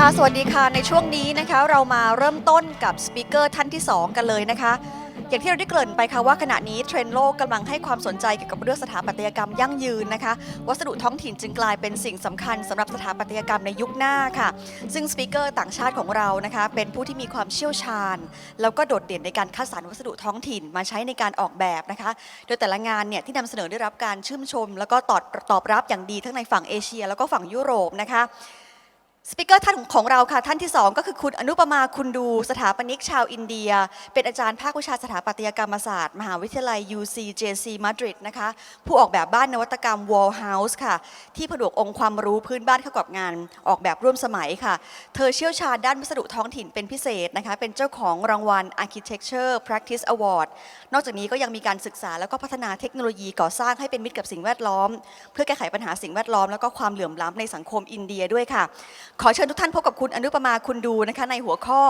ค่ะสวัสดีค่ะในช่วงนี้นะคะเรามาเริ่มต้นกับสปีกเกอร์ท่านที่2กันเลยนะคะอย่างที่เราได้เกริ่นไปค่ะว่าขณะนี้เทรนด์โลกกำลังให้ความสนใจเกี่ยวกับเรื่องสถาปัตยกรรมยั่งยืนนะคะวัสดุท้องถิ่นจึงกลายเป็นสิ่งสำคัญสำหรับสถาปัตยกรรมในยุคหน้าค่ะซึ่งสปีกเกอร์ต่างชาติของเรานะคะเป็นผู้ที่มีความเชี่ยวชาญแล้วก็โดดเด่นในการคัดสรรวัสดุท้องถิ่นมาใช้ในการออกแบบนะคะโดยแต่ละงานเนี่ยที่นำเสนอได้รับการชื่นชมแล้วก็ตอบรับอย่างดีทั้งในฝั่งเอเชียแล้วก็ฝั่งยุโรปนะคะสปีกเกอร์ท่านของเราค่ะท่านที่2ก็คือคุณอนุปมาคุณดูสถาปนิกชาวอินเดียเป็นอาจารย์ภาควิชาสถาปัตยกรรมศาสตร์มหาวิทยาลัย UCJC มาดริดนะคะผู้ออกแบบบ้านนวัตกรรม Wall House ค่ะที่ผนวกองค์ความรู้พื้นบ้านเข้ากับงานออกแบบร่วมสมัยค่ะเธอเชี่ยวชาญด้านวัสดุท้องถิ่นเป็นพิเศษนะคะเป็นเจ้าของรางวัล Architecture Practice Award นอกจากนี้ก็ยังมีการศึกษาแล้วก็พัฒนาเทคโนโลยีก่อสร้างให้เป็นมิตรกับสิ่งแวดล้อมเพื่อแก้ไขปัญหาสิ่งแวดล้อมแล้วก็ความเหลื่อมล้ำในสังคมอินเดียด้วยค่ะขอเชิญทุกท่านพบกับคุณอนุปมาคุณดูนะคะในหัวข้อ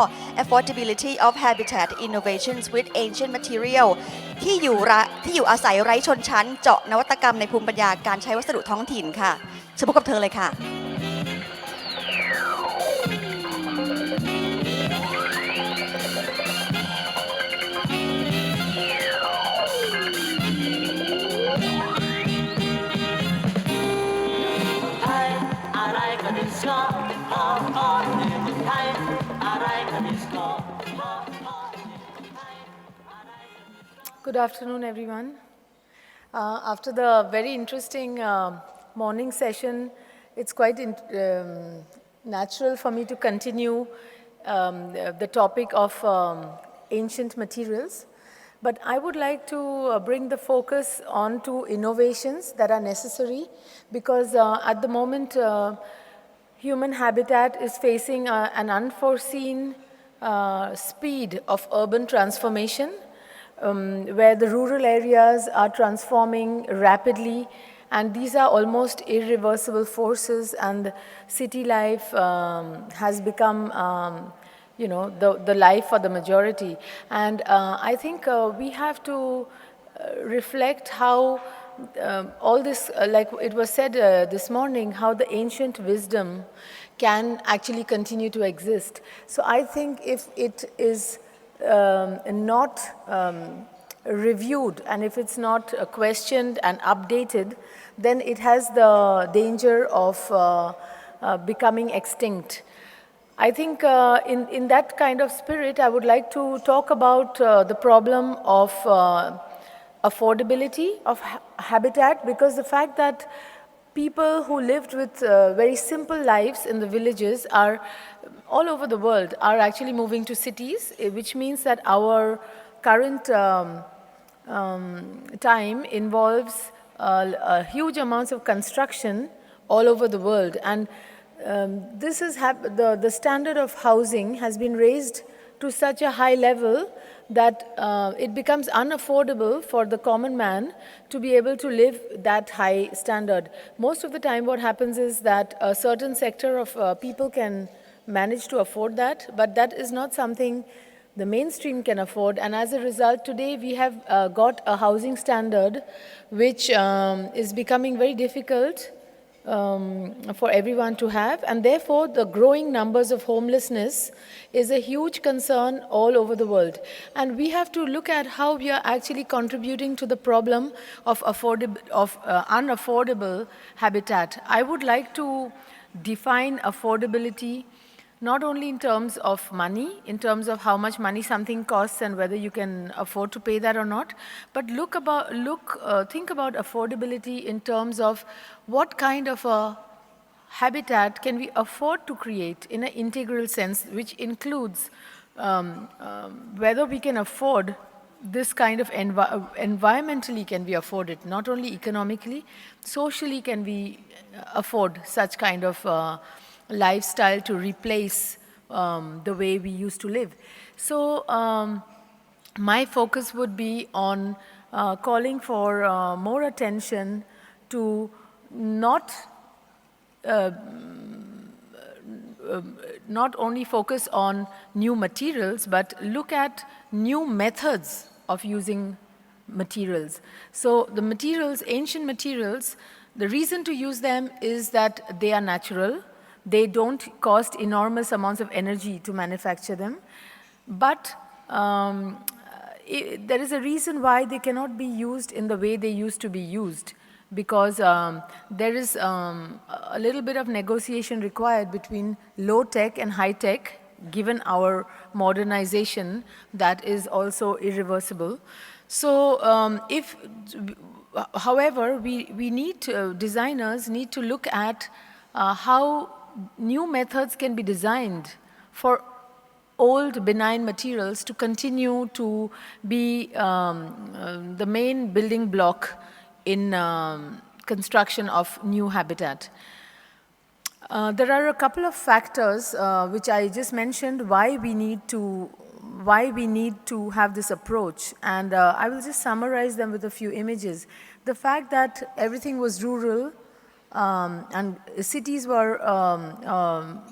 Affordability of Habitat Innovations with Ancient Material ที่อยู่อาศัยไร้ชนชั้นเจาะนวัตกรรมในภูมิปัญญาการใช้วัสดุท้องถิ่นค่ะเชิญพบกับเธอเลยค่ะGood afternoon, everyone. After the very interesting morning session, it's quite natural for me to continue the topic of ancient materials. But I would like to bring the focus on to innovations that are necessary because at the moment, human habitat is facing an unforeseen speed of urban transformation. Where the rural areas are transforming rapidly, and these are almost irreversible forces, and city life has become, the life for the majority. And I think we have to reflect how all this, like it was said this morning, how the ancient wisdom can actually continue to exist. So I think if it is not reviewed and if it's not questioned and updated, then it has the danger of becoming extinct. I think in that kind of spirit, I would like to talk about the problem of affordability of habitat, because the fact that people who lived with very simple lives in the villages are all over the world are actually moving to cities, which means that our current time involves huge amounts of construction all over the world. And this is the standard of housing has been raised to such a high level that it becomes unaffordable for the common man to be able to live that high standard. Most of the time what happens is that a certain sector of people can manage to afford that, but that is not something the mainstream can afford. And as a result, today we have got a housing standard which is becoming very difficult for everyone to have, and therefore the growing numbers of homelessness is a huge concern all over the world. And we have to look at how we are actually contributing to the problem of unaffordable habitat. I would like to define affordability not only in terms of money, in terms of how much money something costs and whether you can afford to pay that or not, but think about affordability in terms of what kind of a habitat can we afford to create in an integral sense, which includes whether we can afford this kind of environmentally can we afford it, not only economically, socially can we afford such kind of lifestyle to replace the way we used to live. So my focus would be on calling for more attention to not only focus on new materials, but look at new methods of using materials. So the materials, ancient materials, the reason to use them is that they are natural, They don't cost enormous amounts of energy to manufacture them. But there is a reason why they cannot be used in the way they used to be used, because there is a little bit of negotiation required between low tech and high tech, given our modernization that is also irreversible. So however, we need designers need to look at how new methods can be designed for old benign materials to continue to be the main building block in construction of new habitat. There are a couple of factors which I just mentioned why we need to have this approach, and I will just summarize them with a few images. The fact that everything was rural and cities were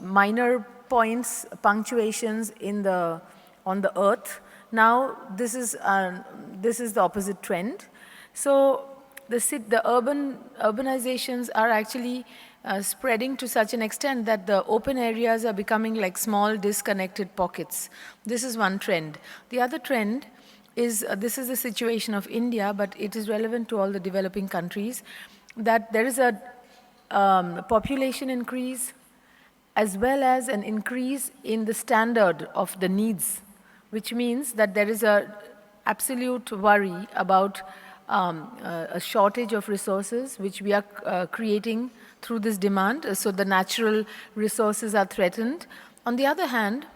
minor points, punctuations on the earth. Now this is the opposite trend. So the urbanizations are actually spreading to such an extent that the open areas are becoming like small disconnected pockets. This is one trend. The other trend is, this is the situation of India, but it is relevant to all the developing countries, that there is a population increase as well as an increase in the standard of the needs, which means that there is a absolute worry about a shortage of resources, which we are creating through this demand. So the natural resources are threatened. On the other hand,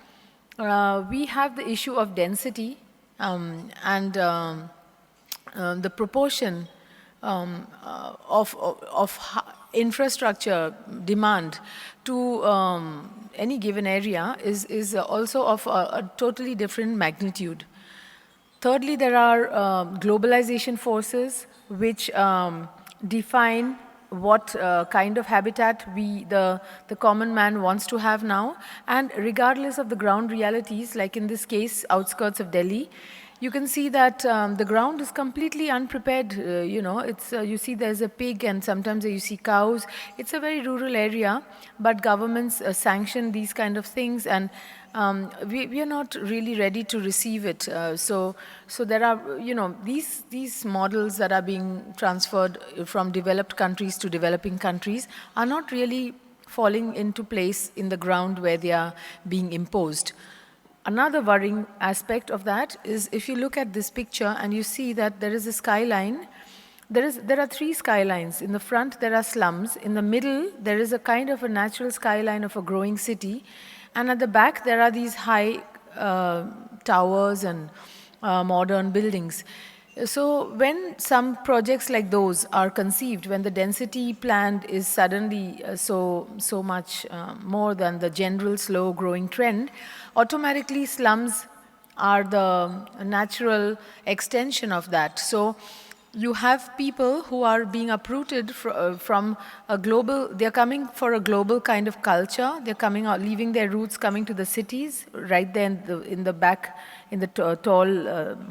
we have the issue of density and the proportion of infrastructure demand to any given area is also of a totally different magnitude. Thirdly, there are globalization forces which define what kind of habitat the common man wants to have now. And regardless of the ground realities, like in this case, outskirts of Delhi, you can see that the ground is completely unprepared. You see there's a pig and sometimes you see cows. It's a very rural area, but governments sanction these kind of things, and we are not really ready to receive it. So there are, these models that are being transferred from developed countries to developing countries are not really falling into place in the ground where they are being imposed. Another worrying aspect of that is if you look at this picture and you see that there is a skyline, there are three skylines. In the front, there are slums. In the middle, there is a kind of a natural skyline of a growing city. And at the back, there are these high towers and modern buildings. So when some projects like those are conceived, when the density planned is suddenly so much more than the general slow growing trend, automatically slums are the natural extension of that. So you have people who are being uprooted from a global, they're coming for a global kind of culture. They're coming out, leaving their roots, coming to the cities, right there in the back, in the tall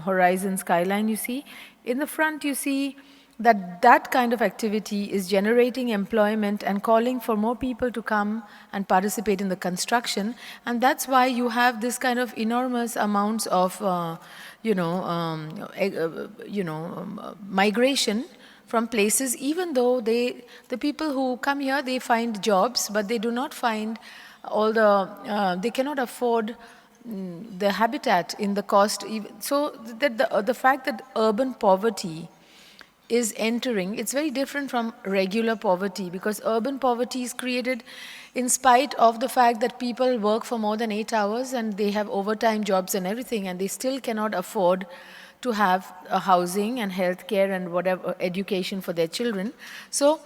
horizon skyline you see. In the front you see that kind of activity is generating employment and calling for more people to come and participate in the construction. And that's why you have this kind of enormous amounts of migration from places, even though the people who come here, they find jobs, but they do not find they cannot afford the habitat in the cost. So that the fact that urban poverty is entering, it's very different from regular poverty, because urban poverty is created in spite of the fact that people work for more than 8 hours and they have overtime jobs and everything, and they still cannot afford to have a housing and healthcare and whatever education for their children. So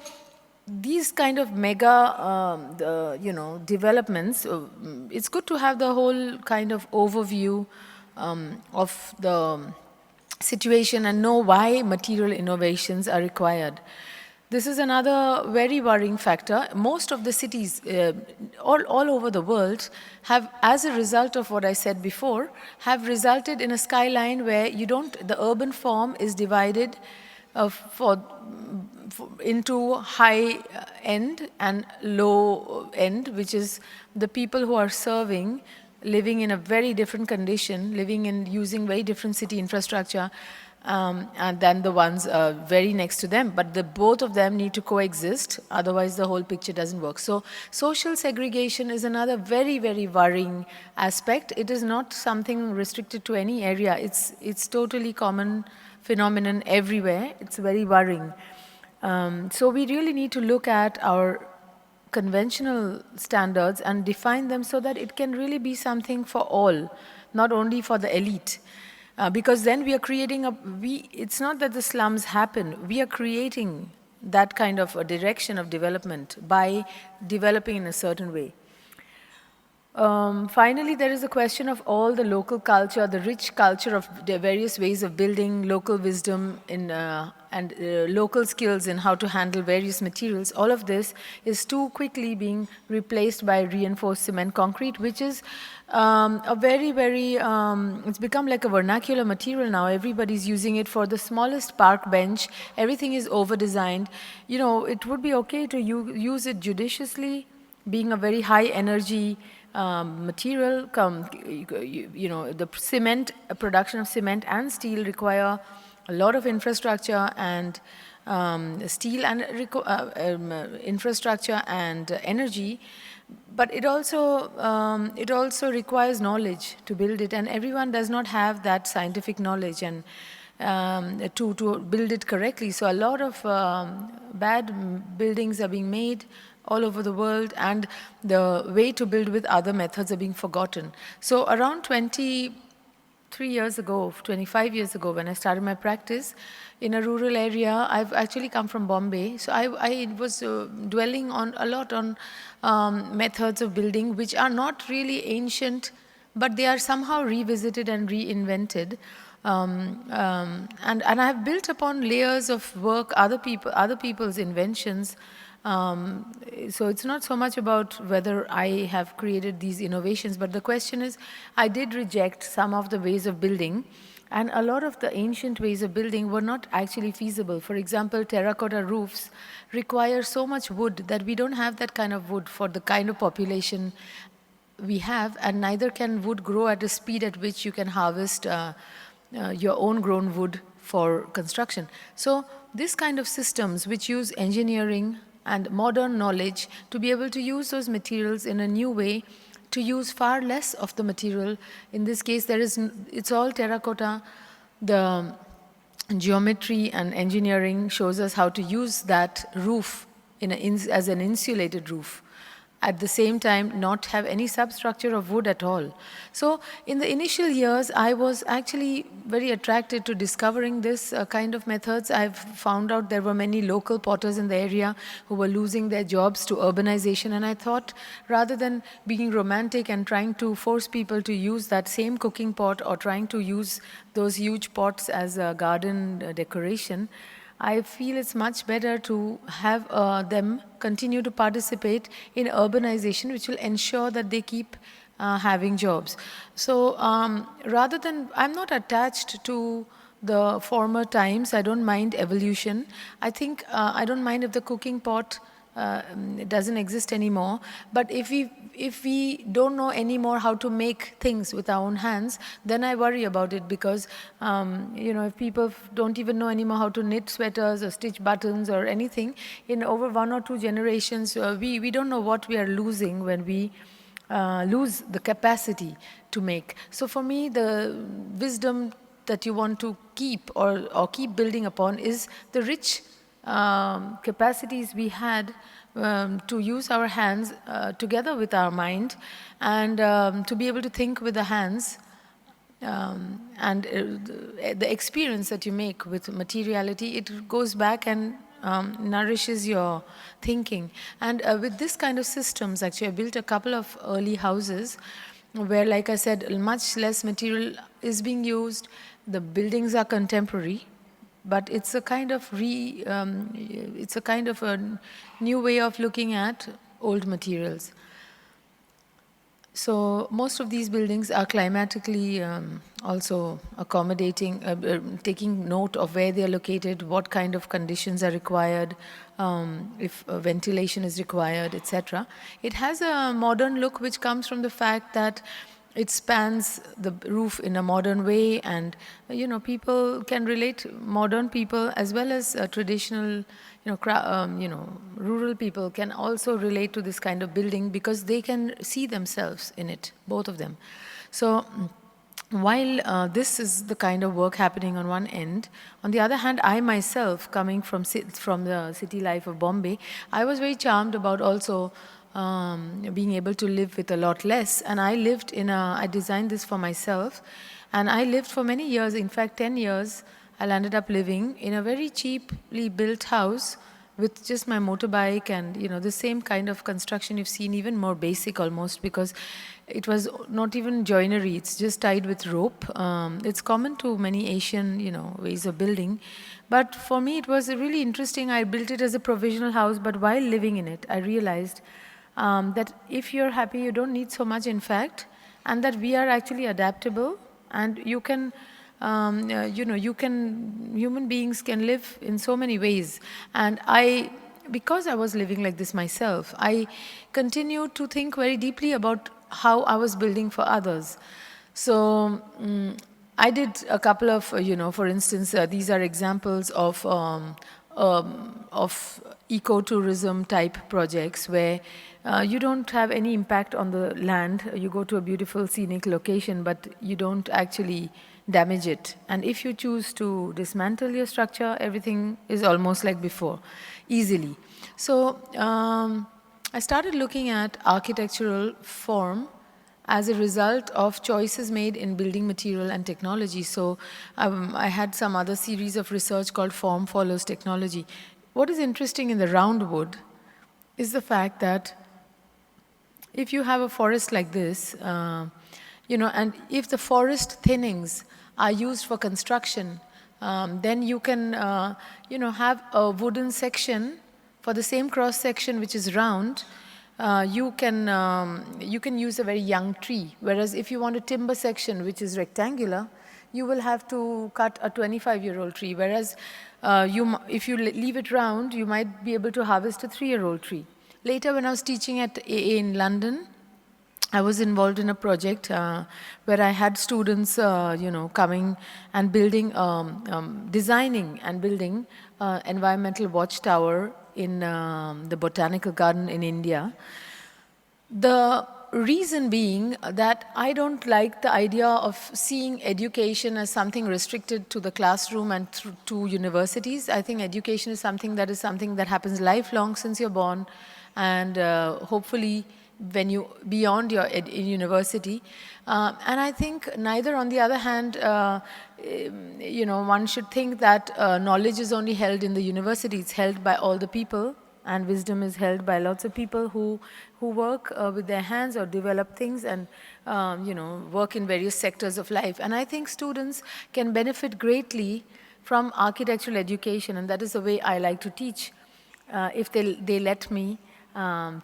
these kind of mega developments, it's good to have the whole kind of overview of the situation and know why material innovations are required. This is another very worrying factor. Most of the cities all over the world have, as a result of what I said before, have resulted in a skyline where the urban form is divided into high end and low end, which is the people who are serving, living in a very different condition, living in using very different city infrastructure, and than the ones very next to them. But both of them need to coexist, otherwise the whole picture doesn't work. So social segregation is another very, very worrying aspect. It is not something restricted to any area. It's totally common phenomenon everywhere. It's very worrying. So we really need to look at our conventional standards and define them so that it can really be something for all, not only for the elite. Because then we are creating it's not that the slums happen, we are creating that kind of a direction of development by developing in a certain way. Finally, there is a question of all the local culture, the rich culture of the various ways of building, local wisdom and local skills in how to handle various materials. All of this is too quickly being replaced by reinforced cement concrete, which is a very, very, it's become like a vernacular material now. Everybody's using it for the smallest park bench. Everything is over-designed. You know, it would be okay to use it judiciously, being a very high energy material. You know, the cement, production of cement and steel require a lot of infrastructure and steel and infrastructure and energy. But it also requires knowledge to build it, and everyone does not have that scientific knowledge and to build it correctly. So a lot of bad buildings are being made all over the world, and the way to build with other methods are being forgotten. So around 23 years ago, 25 years ago, when I started my practice in a rural area, I've actually come from Bombay, so I was dwelling on a lot on methods of building which are not really ancient, but they are somehow revisited and reinvented. And I have built upon layers of work, other people's inventions. So it's not so much about whether I have created these innovations, but the question is, I did reject some of the ways of building, and a lot of the ancient ways of building were not actually feasible. For example, terracotta roofs require so much wood that we don't have that kind of wood for the kind of population we have, and neither can wood grow at a speed at which you can harvest your own grown wood for construction. So this kind of systems which use engineering and modern knowledge to be able to use those materials in a new way, to use far less of the material. In this case, it's all terracotta. The geometry and engineering shows us how to use that roof as an insulated roof. At the same time, not have any substructure of wood at all. So in the initial years, I was actually very attracted to discovering this kind of methods. I've found out there were many local potters in the area who were losing their jobs to urbanization, and I thought, rather than being romantic and trying to force people to use that same cooking pot or trying to use those huge pots as a garden decoration, I feel it's much better to have them continue to participate in urbanization, which will ensure that they keep having jobs. So rather than, I'm not attached to the former times. I don't mind evolution. I think I don't mind if the cooking pot it doesn't exist anymore. But if we don't know anymore how to make things with our own hands, then I worry about it, because you know, if people don't even know anymore how to knit sweaters or stitch buttons or anything, in over 1 or 2 generations, we don't know what we are losing when we lose the capacity to make. So for me, the wisdom that you want to keep or keep building upon is the rich capacities we had to use our hands together with our mind, and to be able to think with the hands, and the experience that you make with materiality, it goes back and nourishes your thinking. And with this kind of systems, actually, I built a couple of early houses where, like I said, much less material is being used. The buildings are contemporary, but it's a kind of a new way of looking at old materials. So most of these buildings are climatically also accommodating, taking note of where they are located, what kind of conditions are required, if ventilation is required, etc. It has a modern look which comes from the fact that it spans the roof in a modern way, and people can relate. Modern people as well as traditional, rural people can also relate to this kind of building because they can see themselves in it, both of them. So while this is the kind of work happening on one end, on the other hand, I myself, coming from the city life of Bombay, I was very charmed about also being able to live with a lot less. And I designed this for myself, and I lived for many years, in fact 10 years, I ended up living in a very cheaply built house with just my motorbike and the same kind of construction you've seen, even more basic almost, because it was not even joinery, it's just tied with rope. It's common to many Asian ways of building, but for me it was really interesting. I built it as a provisional house, but while living in it I realized that if you're happy, you don't need so much, in fact, and that we are actually adaptable, and you can human beings can live in so many ways. And because I was living like this myself, I continued to think very deeply about how I was building for others. So I did a couple of, for instance, these are examples of ecotourism type projects where you don't have any impact on the land. You go to a beautiful scenic location, but you don't actually damage it. And if you choose to dismantle your structure, everything is almost like before, easily. So I started looking at architectural form as a result of choices made in building material and technology. So I had some other series of research called Form Follows Technology. What is interesting in the round wood is the fact that if you have a forest like this, and if the forest thinnings are used for construction, then you can, have a wooden section for the same cross section which is round. You can use a very young tree, whereas if you want a timber section which is rectangular, you will have to cut a 25-year-old tree, whereas if you leave it round, you might be able to harvest a 3-year-old tree. Later, when I was teaching at AA in London, I was involved in a project where I had students, coming and building, designing and building environmental watchtower in the botanical garden in India. The reason being that I don't like the idea of seeing education as something restricted to the classroom and to universities. I think education is something that happens lifelong since you're born, and hopefully when you beyond your university. And I think neither, on the other hand, one should think that knowledge is only held in the university. It's held by all the people, and wisdom is held by lots of people who work with their hands or develop things and work in various sectors of life. And I think students can benefit greatly from architectural education, and that is the way I like to teach. If they let me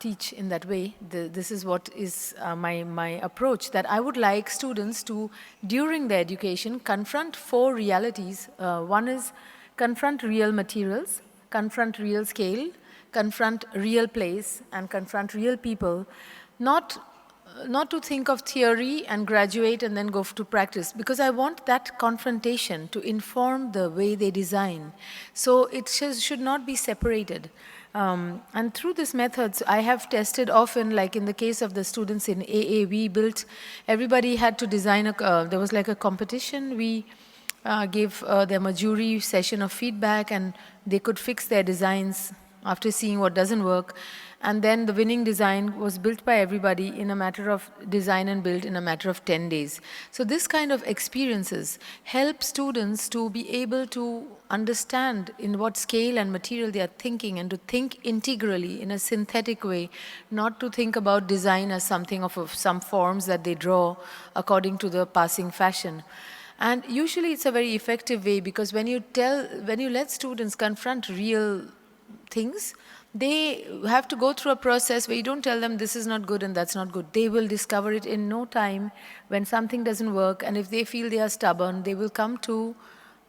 teach in that way, this is what is my approach, that I would like students to, during their education, confront 4 realities. One is confront real materials, confront real scale, confront real place, and confront real people. Not to think of theory and graduate and then go to practice, because I want that confrontation to inform the way they design. So it should not be separated. And through these methods, I have tested often, like in the case of the students in AA, everybody had to design, there was like a competition. We gave them a jury session of feedback, and they could fix their designs after seeing what doesn't work. And then the winning design was built by everybody in a matter of design and build in a matter of 10 days. So this kind of experiences help students to be able to understand in what scale and material they are thinking, and to think integrally in a synthetic way, not to think about design as something of some forms that they draw according to the passing fashion. And usually it's a very effective way, because when you let students confront real things, they have to go through a process where you don't tell them this is not good and that's not good. They will discover it in no time when something doesn't work, and if they feel they are stubborn, they will come to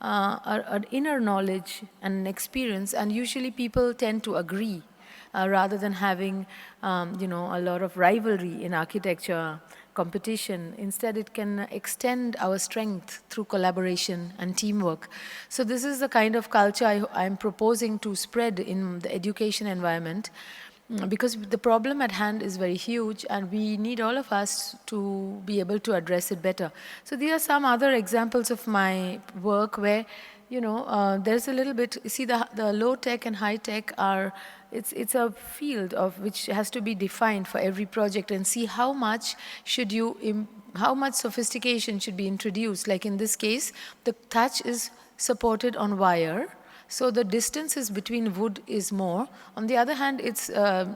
an inner knowledge and an experience, and usually people tend to agree rather than having a lot of rivalry in architecture, competition. Instead, it can extend our strength through collaboration and teamwork. So this is the kind of culture I'm proposing to spread in the education environment, because the problem at hand is very huge and we need all of us to be able to address it better. So these are some other examples of my work where there's a little bit, see the low tech and high tech are, it's a field of which has to be defined for every project, and see how much how much sophistication should be introduced. Like in this case, the thatch is supported on wire, so the distances between wood is more. On the other hand, it's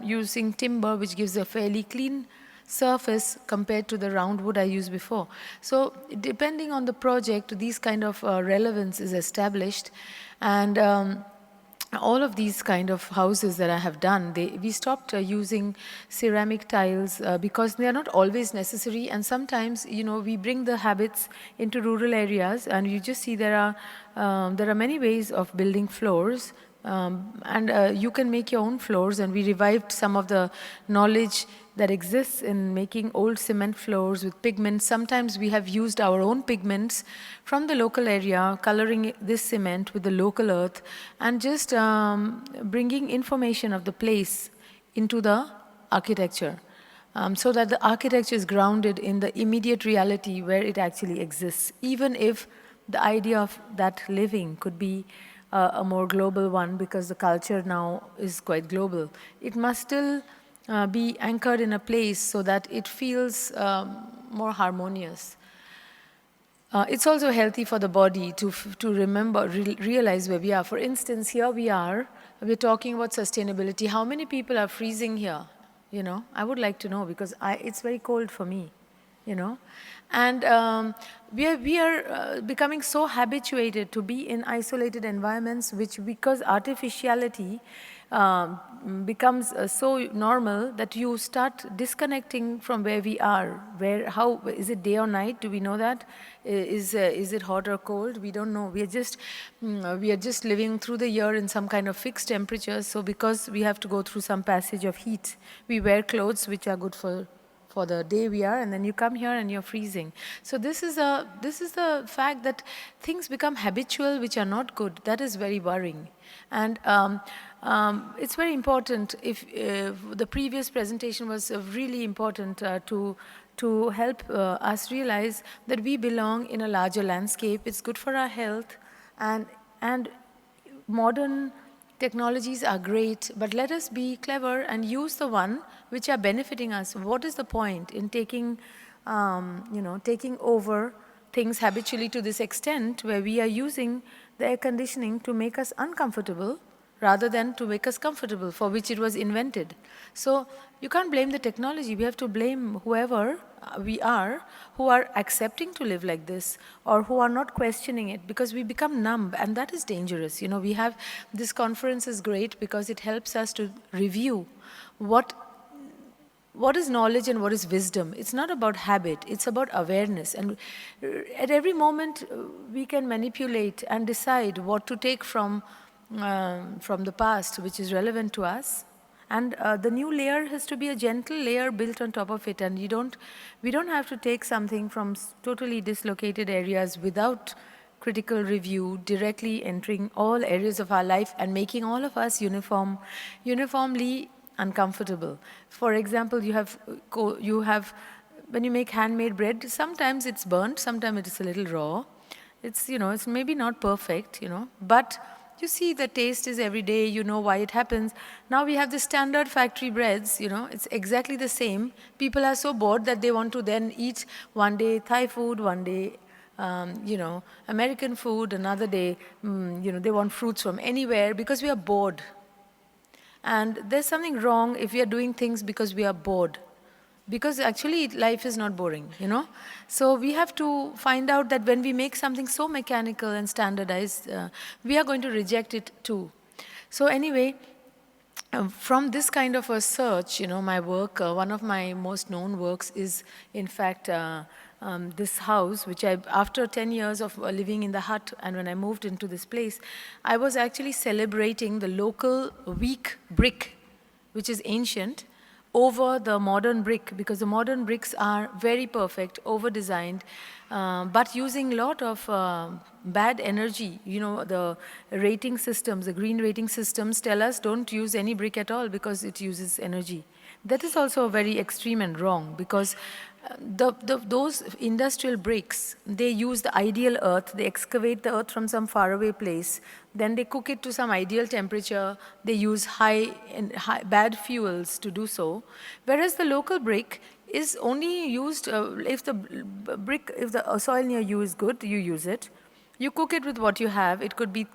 using timber, which gives a fairly clean surface compared to the round wood I used before. So depending on the project, these kind of relevance is established. And all of these kind of houses that I have done, we stopped using ceramic tiles because they are not always necessary, and sometimes we bring the habits into rural areas, and you just see there are many ways of building floors, and you can make your own floors, and we revived some of the knowledge that exists in making old cement floors with pigments. Sometimes we have used our own pigments from the local area, coloring this cement with the local earth, and just bringing information of the place into the architecture, so that the architecture is grounded in the immediate reality where it actually exists, even if the idea of that living could be a more global one, because the culture now is quite global. It must still be anchored in a place so that it feels more harmonious. It's also healthy for the body to remember, realize where we are. For instance, here we're talking about sustainability. How many people are freezing here? I would like to know, because it's very cold for me. And we are becoming so habituated to be in isolated environments, which, because artificiality becomes so normal, that you start disconnecting from where we are. How is it, day or night? Do we know that? Is it hot or cold? We don't know. We are just living through the year in some kind of fixed temperatures. So because we have to go through some passage of heat, we wear clothes which are good for the day we are, and then you come here and you're freezing. So this is the fact that things become habitual, which are not good. That is very worrying. And it's very important. If the previous presentation was really important to help us realize that we belong in a larger landscape. It's good for our health, and modern technologies are great, but let us be clever and use the one which are benefiting us. What is the point in taking over things habitually to this extent, where we are using the air conditioning to make us uncomfortable rather than to make us comfortable, for which it was invented. So you can't blame the technology. We have to blame whoever we are, who are accepting to live like this, or who are not questioning it, because we become numb, and that is dangerous. We have, this conference is great because it helps us to review what is knowledge and what is wisdom. It's not about habit, it's about awareness. And at every moment, we can manipulate and decide what to take from the past, which is relevant to us. And the new layer has to be a gentle layer built on top of it. And we don't have to take something from totally dislocated areas without critical review, directly entering all areas of our life and making all of us uniformly uncomfortable. For example, you have when you make handmade bread, sometimes it's burnt, sometimes it's a little raw. It's it's maybe not perfect, but you see the taste is every day, you know why it happens. Now we have the standard factory breads, it's exactly the same. People are so bored that they want to then eat one day Thai food, one day American food, another day, they want fruits from anywhere, because we are bored. And there's something wrong if we are doing things because we are bored. Because actually life is not boring, So we have to find out that when we make something so mechanical and standardized, we are going to reject it too. So anyway, From this kind of a search, my work, one of my most known works is, in fact, this house, which after 10 years of living in the hut, and when I moved into this place, I was actually celebrating the local weak brick, which is ancient, over the modern brick, because the modern bricks are very perfect, over-designed, but using a lot of bad energy. The rating systems, the green rating systems tell us don't use any brick at all because it uses energy. That is also very extreme and wrong, because those industrial bricks, they use the ideal earth, they excavate the earth from some faraway place, then they cook it to some ideal temperature, they use high bad fuels to do so, whereas the local brick is only used if the soil near you is good, you use it. You cook it with what you have. It could be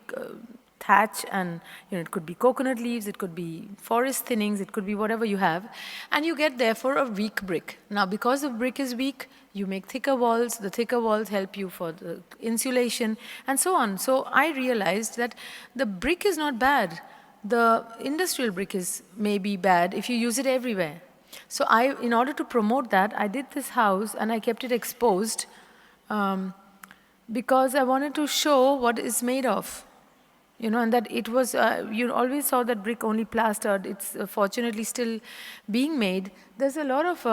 thatch, and it could be coconut leaves, it could be forest thinnings, it could be whatever you have, and you get therefore a weak brick. Now, because the brick is weak, you make thicker walls. The thicker walls help you for the insulation and so on. So I realized that the brick is not bad. The industrial brick is maybe bad if you use it everywhere. So in order to promote that, I did this house and I kept it exposed because I wanted to show what it's made of. And that it was, you always saw that brick only plastered. It's fortunately still being made. There's a lot of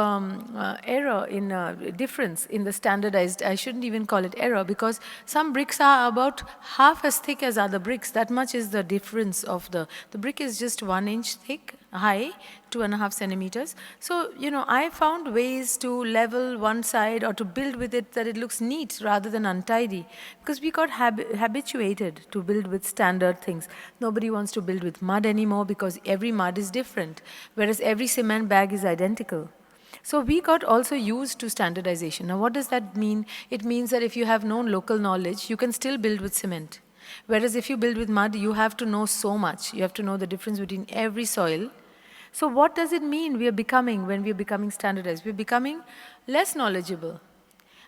error in difference in the standardized. I shouldn't even call it error, because some bricks are about half as thick as other bricks. That much is the difference of the brick is just 1 inch thick, high, 2.5 centimeters. So, I found ways to level one side or to build with it that it looks neat rather than untidy, because we got habituated to build with standard things. Nobody wants to build with mud anymore because every mud is different, whereas every cement bag is identical. So we got also used to standardization. Now, what does that mean? It means that if you have no local knowledge, you can still build with cement. Whereas if you build with mud, you have to know so much. You have to know the difference between every soil. So what does it mean we are becoming when we are becoming standardized? We are becoming less knowledgeable.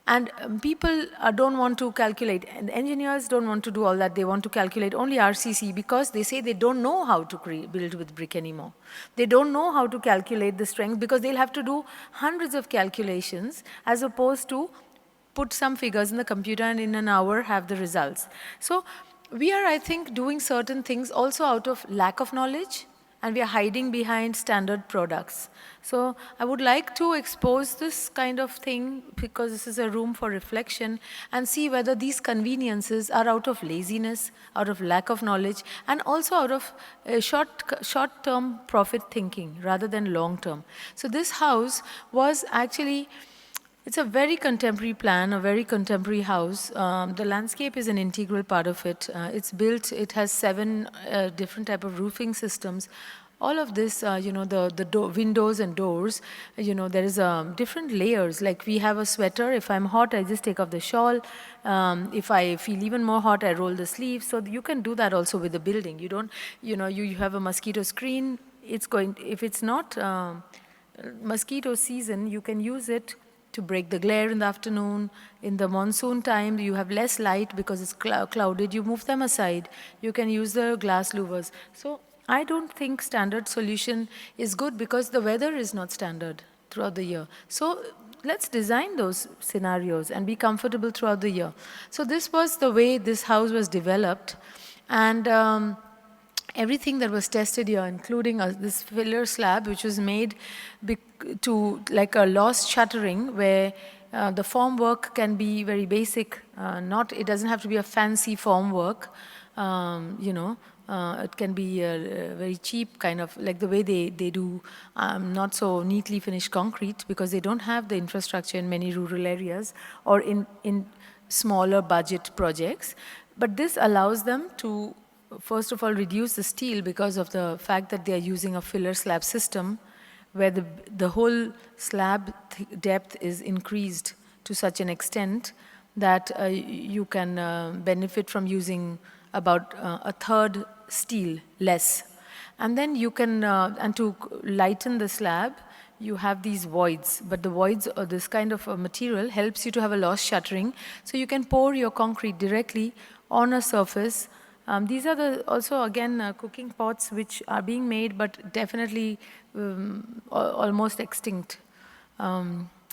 And people don't want to calculate, and engineers don't want to do all that. They want to calculate only RCC because they say they don't know how to build with brick anymore. They don't know how to calculate the strength because they'll have to do hundreds of calculations as opposed to put some figures in the computer and in an hour have the results. So we are, I think, doing certain things also out of lack of knowledge, and we are hiding behind standard products. So I would like to expose this kind of thing because this is a room for reflection, and see whether these conveniences are out of laziness, out of lack of knowledge, and also out of short-term profit thinking rather than long-term. So this house was actually, it's a very contemporary plan, a very contemporary house. The landscape is an integral part of it. It's built, it has 7 different type of roofing systems. All of this, the windows and doors, there is different layers. Like we have a sweater. If I'm hot, I just take off the shawl. If I feel even more hot, I roll the sleeves. So you can do that also with the building. You don't, you have a mosquito screen. If it's not mosquito season, you can use it to break the glare in the afternoon. In the monsoon time, you have less light because it's clouded. You move them aside. You can use the glass louvers. So I don't think standard solution is good because the weather is not standard throughout the year. So let's design those scenarios and be comfortable throughout the year. So this was the way this house was developed. And everything that was tested here, including this filler slab, which was made to like a lost shuttering, where the form work can be very basic. It doesn't have to be a fancy form work. It can be very cheap, kind of like the way they do not so neatly finished concrete, because they don't have the infrastructure in many rural areas or in smaller budget projects. But this allows them to, first of all, reduce the steel because of the fact that they are using a filler slab system where the whole slab depth is increased to such an extent that you can benefit from using about a third steel less. And then you can, and to lighten the slab, you have these voids. But the voids, or this kind of material, helps you to have a lost shuttering. So you can pour your concrete directly on a surface These are also again cooking pots which are being made but definitely almost extinct.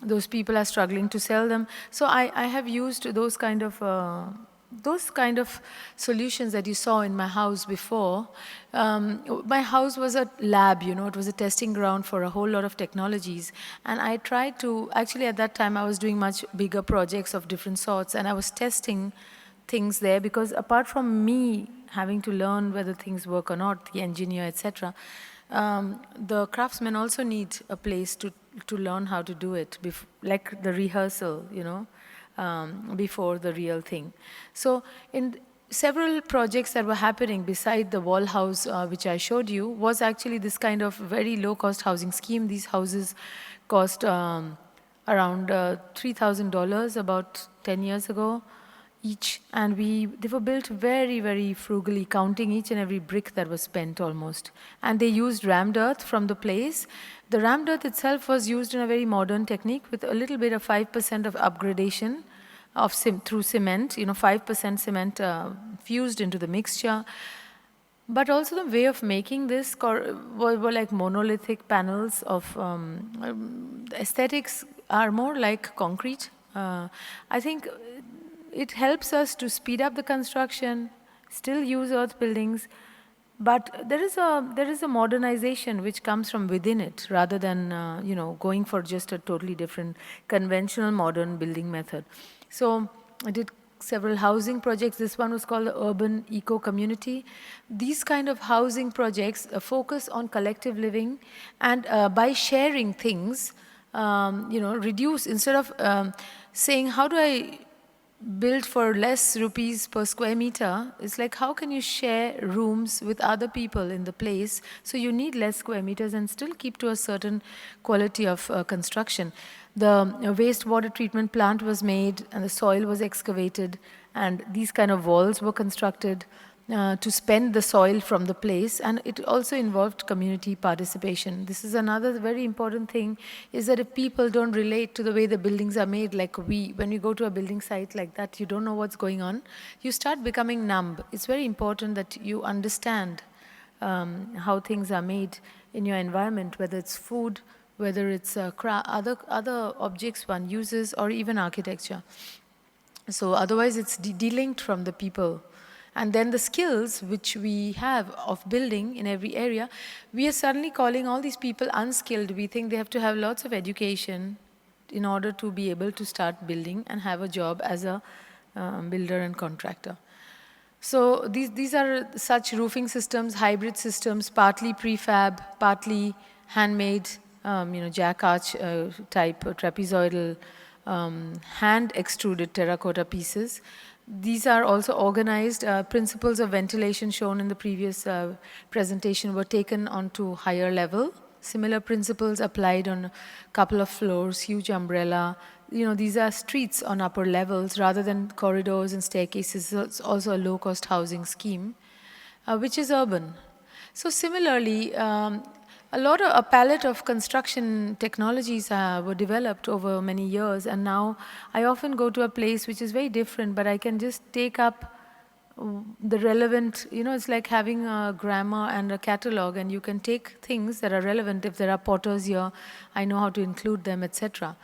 Those people are struggling to sell them. So I have used those kind of solutions that you saw in my house before. My house was a lab, it was a testing ground for a whole lot of technologies. And I tried to, actually at that time I was doing much bigger projects of different sorts, and I was testing things there because apart from me having to learn whether things work or not, the engineer, etc., the craftsmen also need a place to learn how to do it, like the rehearsal, before the real thing. So in several projects that were happening beside the wall house, which I showed you, was actually this kind of very low-cost housing scheme. These houses cost around $3,000 about 10 years ago each, and they were built very, very frugally, counting each and every brick that was spent almost. And they used rammed earth from the place. The rammed earth itself was used in a very modern technique with a little bit of 5% of upgradation through cement, 5% cement fused into the mixture. But also the way of making this were like monolithic panels of aesthetics are more like concrete. I think it helps us to speed up the construction, still use earth buildings, but there is a modernization which comes from within it rather than going for just a totally different conventional modern building method. So I did several housing projects. This one was called the Urban Eco Community. These kind of housing projects focus on collective living, and by sharing things, reduce, instead of saying, how do I build for less rupees per square meter, it's like, how can you share rooms with other people in the place so you need less square meters and still keep to a certain quality of construction. The wastewater treatment plant was made and the soil was excavated, and these kind of walls were constructed to spend the soil from the place, and it also involved community participation. This is another very important thing, is that if people don't relate to the way the buildings are made, like when you go to a building site like that, you don't know what's going on, you start becoming numb. It's very important that you understand how things are made in your environment, whether it's food, whether it's other objects one uses, or even architecture. So otherwise it's de-linked from the people. And then the skills which we have of building in every area, we are suddenly calling all these people unskilled. We think they have to have lots of education in order to be able to start building and have a job as a builder and contractor. So these are such roofing systems, hybrid systems, partly prefab, partly handmade, jack arch type trapezoidal hand extruded terracotta pieces. These are also organized. Principles of ventilation shown in the previous presentation were taken onto higher level. Similar principles applied on a couple of floors, huge umbrella. These are streets on upper levels rather than corridors and staircases. It's also a low-cost housing scheme, which is urban. So similarly, a palette of construction technologies were developed over many years, and now I often go to a place which is very different, but I can just take up the relevant, it's like having a grammar and a catalog, and you can take things that are relevant. If there are potters here, I know how to include them, etc.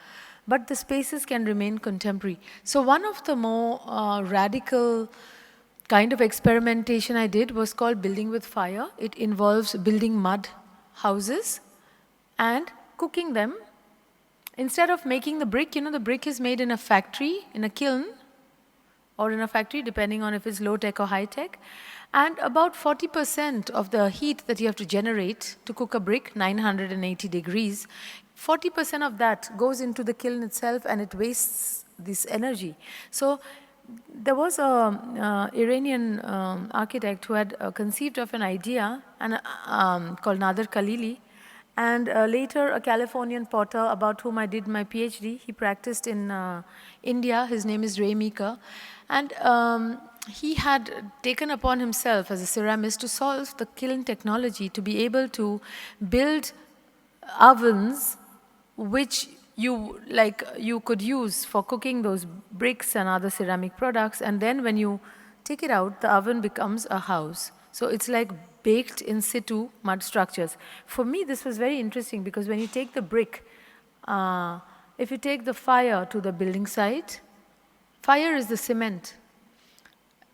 But the spaces can remain contemporary. So one of the more radical kind of experimentation I did was called building with fire. It involves building mud houses and cooking them. Instead of making the brick, the brick is made in a factory, in a kiln, or in a factory, depending on if it's low-tech or high-tech. And about 40% of the heat that you have to generate to cook a brick, 980 degrees, 40% of that goes into the kiln itself, and it wastes this energy. So there was a Iranian architect who had conceived of an idea called Nader Khalili, and later a Californian potter about whom I did my PhD. He practiced in India. His name is Ray Meeker. And he had taken upon himself as a ceramist to solve the kiln technology, to be able to build ovens which you could use for cooking those bricks and other ceramic products, and then when you take it out, the oven becomes a house. So it's like baked in situ mud structures. For me, this was very interesting because when you take the brick, if you take the fire to the building site, fire is the cement.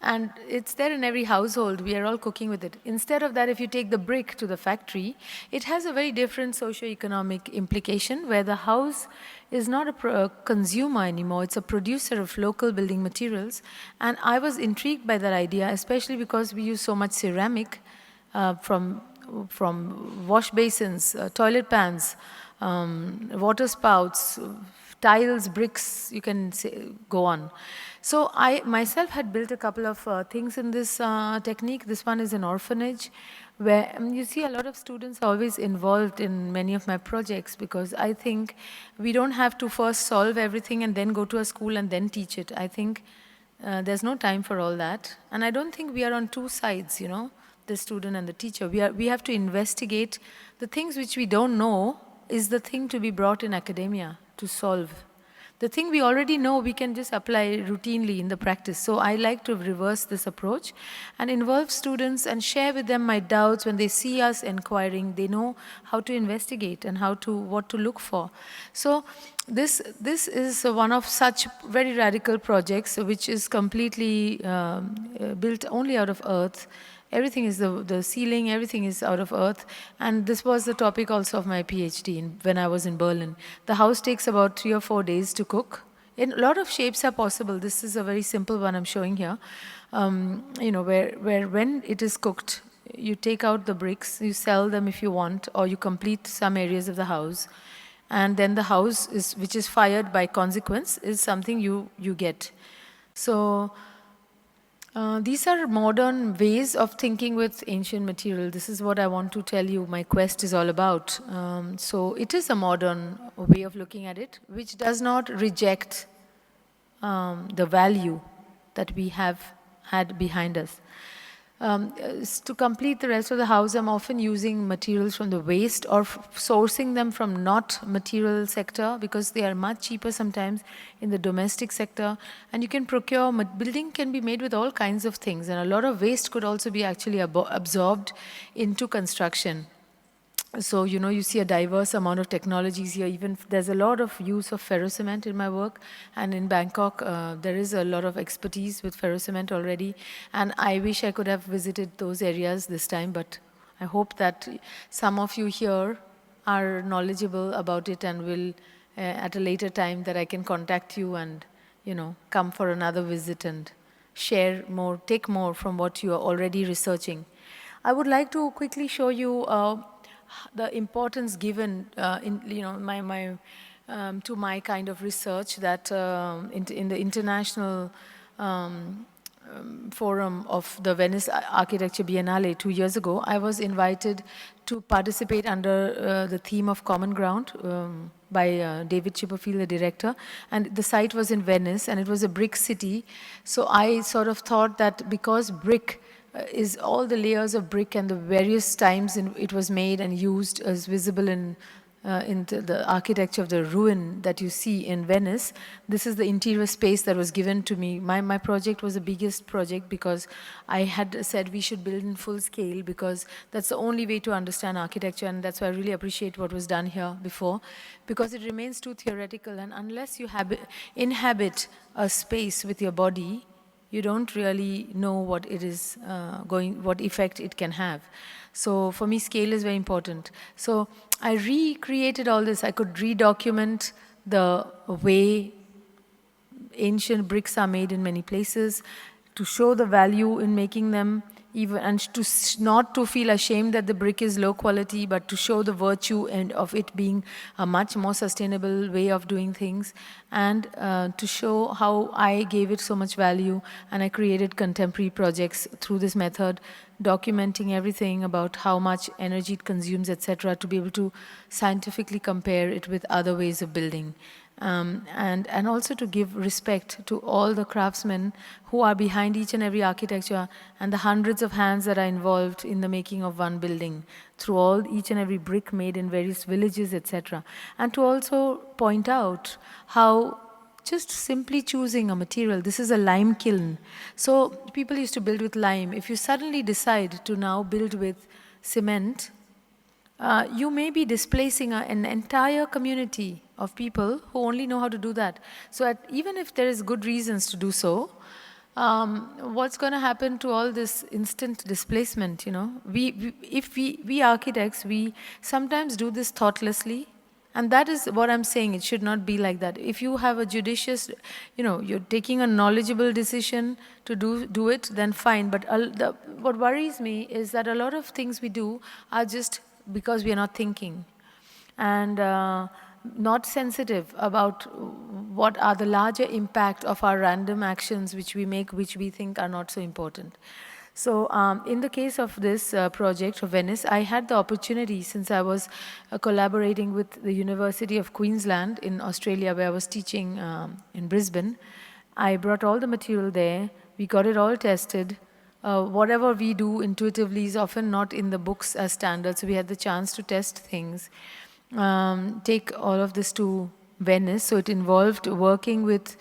And it's there in every household. We are all cooking with it. Instead of that, if you take the brick to the factory, it has a very different socio-economic implication where the house is not a consumer anymore. It's a producer of local building materials. And I was intrigued by that idea, especially because we use so much ceramic from wash basins, toilet pans, water spouts, tiles, bricks, you can go on. So I myself had built a couple of things in this technique. This one is an orphanage where you see a lot of students are always involved in many of my projects because I think we don't have to first solve everything and then go to a school and then teach it. I think there's no time for all that. And I don't think we are on two sides, you know, the student and the teacher. We have to investigate the things which we don't know is the thing to be brought in academia to solve. The thing we already know, we can just apply routinely in the practice. So I like to reverse this approach and involve students and share with them my doubts. When they see us inquiring, they know how to investigate and what to look for. So this is one of such very radical projects, which is completely built only out of earth. Everything is the ceiling, everything is out of earth. And this was the topic also of my PhD when I was in Berlin. The house takes about 3 or 4 days to cook. And a lot of shapes are possible. This is a very simple one I'm showing here. You know, where when it is cooked, you take out the bricks, you sell them if you want, or you complete some areas of the house. And then the house, which is fired by consequence, is something you get. So these are modern ways of thinking with ancient material. This is what I want to tell you my quest is all about. So it is a modern way of looking at it, which does not reject the value that we have had behind us. To complete the rest of the house, I'm often using materials from the waste or sourcing them from not material sector because they are much cheaper sometimes in the domestic sector. And you can procure, building can be made with all kinds of things, and a lot of waste could also be actually absorbed into construction. So, you know, you see a diverse amount of technologies here. Even there's a lot of use of ferrocement in my work. And in Bangkok, there is a lot of expertise with ferrocement already. And I wish I could have visited those areas this time, but I hope that some of you here are knowledgeable about it and will, at a later time, that I can contact you and, you know, come for another visit and share more, take more from what you are already researching. I would like to quickly show you the importance given in, you know, to my kind of research that in the international forum of the Venice Architecture Biennale 2 years ago, I was invited to participate under the theme of Common Ground by David Chipperfield, the director. And the site was in Venice, and it was a brick city. So I sort of thought that because brick is all the layers of brick and the various times it was made and used as visible in the architecture of the ruin that you see in Venice. This is the interior space that was given to me. My project was the biggest project because I had said we should build in full scale because that's the only way to understand architecture, and that's why I really appreciate what was done here before, because it remains too theoretical, and unless you inhabit a space with your body, you don't really know what it is what effect it can have. So for me, scale is very important. So I recreated all this. I could redocument the way ancient bricks are made in many places, to show the value in making them, even, and not to feel ashamed that the brick is low quality, but to show the virtue and of it being a much more sustainable way of doing things, and to show how I gave it so much value, and I created contemporary projects through this method, documenting everything about how much energy it consumes, etc., to be able to scientifically compare it with other ways of building. And also to give respect to all the craftsmen who are behind each and every architecture and the hundreds of hands that are involved in the making of one building through each and every brick made in various villages, etc. And to also point out how just simply choosing a material. This is a lime kiln. So people used to build with lime. If you suddenly decide to now build with cement, you may be displacing an entire community of people who only know how to do that. So even if there is good reasons to do so, what's going to happen to all this instant displacement, you know? We architects, we sometimes do this thoughtlessly. And that is what I'm saying. It should not be like that. If you have a judicious, you know, you're taking a knowledgeable decision to do it, then fine. But what worries me is that a lot of things we do are just because we are not thinking and not sensitive about what are the larger impact of our random actions which we make, which we think are not so important. So in the case of this project of Venice, I had the opportunity, since I was collaborating with the University of Queensland in Australia, where I was teaching in Brisbane. I brought all the material there. We got it all tested. Whatever we do intuitively is often not in the books as standard, so we had the chance to test things. Take all of this to Venice. So it involved working with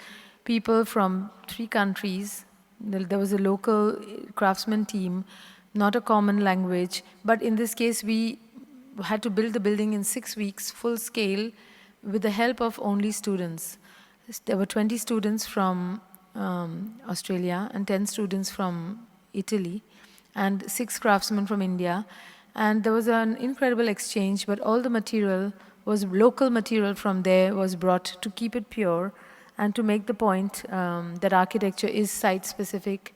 people from 3 countries. There was a local craftsman team, not a common language. But in this case, we had to build the building in 6 weeks, full scale, with the help of only students. There were 20 students from Australia and 10 students from Italy and 6 craftsmen from India. And there was an incredible exchange, but all the material was local material from there was brought to keep it pure and to make the point that architecture is site-specific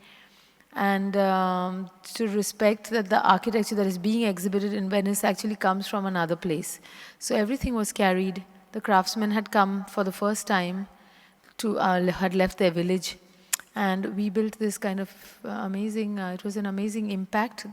and to respect that the architecture that is being exhibited in Venice actually comes from another place. So everything was carried. The craftsmen had come for the first time had left their village. And we built this kind of amazing, it was an amazing impact.